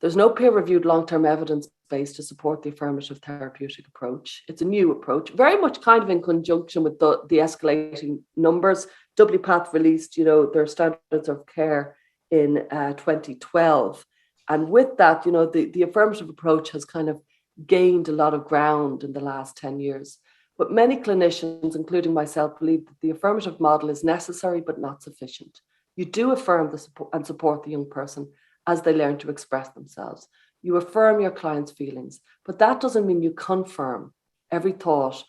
There's no peer-reviewed long-term evidence base to support the affirmative therapeutic approach. It's a new approach, very much kind of in conjunction with the escalating numbers. WPATH released, their standards of care in 2012. And with that, the affirmative approach has kind of gained a lot of ground in the last 10 years. But many clinicians, including myself, believe that the affirmative model is necessary but not sufficient. You do affirm and support the young person as they learn to express themselves. You affirm your client's feelings, but that doesn't mean you confirm every thought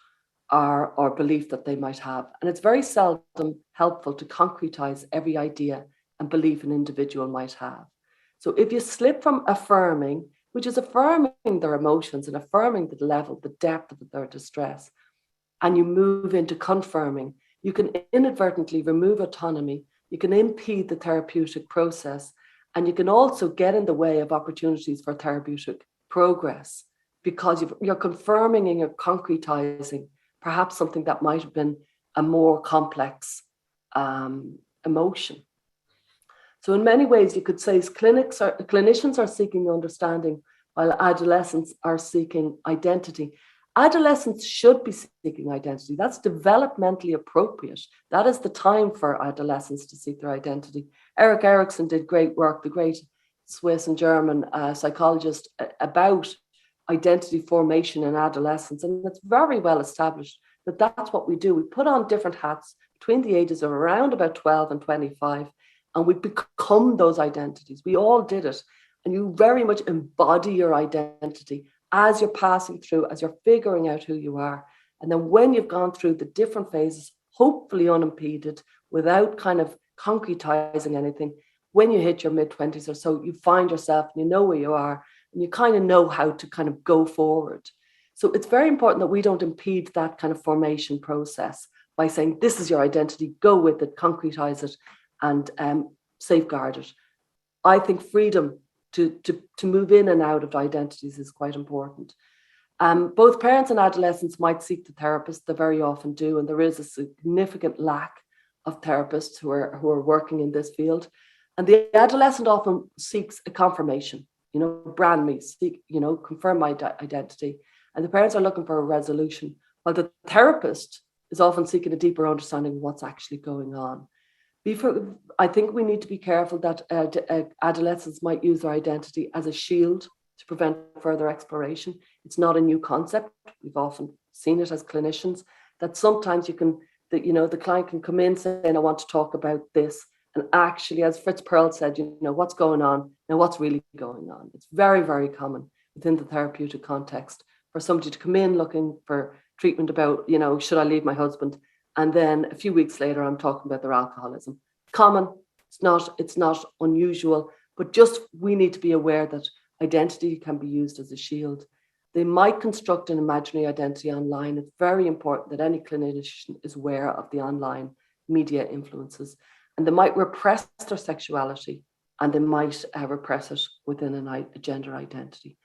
or belief that they might have. And it's very seldom helpful to concretize every idea and belief an individual might have. So if you slip from affirming, which is affirming their emotions and affirming the level, the depth of their distress, and you move into confirming, you can inadvertently remove autonomy, you can impede the therapeutic process, and you can also get in the way of opportunities for therapeutic progress because you're confirming and you're concretizing perhaps something that might have been a more complex emotion. So in many ways, you could say clinicians are seeking understanding while adolescents are seeking identity. Adolescents should be seeking identity. That's developmentally appropriate. That is the time for adolescents to seek their identity. Erik Erikson did great work, the great Swiss and German psychologist, about identity formation in adolescence. And it's very well established that that's what we do. We put on different hats between the ages of around about 12 and 25, and we become those identities. We all did it. And you very much embody your identity as you're passing through, as you're figuring out who you are. And then when you've gone through the different phases, hopefully unimpeded, without kind of concretizing anything, when you hit your mid-20s or so, you find yourself and you know where you are and you kind of know how to kind of go forward. So it's very important that we don't impede that kind of formation process by saying, this is your identity, go with it, concretize it, and safeguard it. I think freedom to move in and out of identities is quite important. Both parents and adolescents might seek the therapist, they very often do, and there is a significant lack of therapists who are working in this field. And the adolescent often seeks a confirmation, brand me, seek, confirm my identity. And the parents are looking for a resolution, while the therapist is often seeking a deeper understanding of what's actually going on. I think we need to be careful that adolescents might use their identity as a shield to prevent further exploration. It's not a new concept. We've often seen it as clinicians, that sometimes the client can come in saying, I want to talk about this. And actually, as Fritz Perls said, what's going on and what's really going on. It's very, very common within the therapeutic context for somebody to come in looking for treatment about, should I leave my husband? And then a few weeks later, I'm talking about their alcoholism. Common, it's not unusual, but just we need to be aware that identity can be used as a shield. They might construct an imaginary identity online. It's very important that any clinician is aware of the online media influences. And they might repress their sexuality, and they might repress it within a gender identity.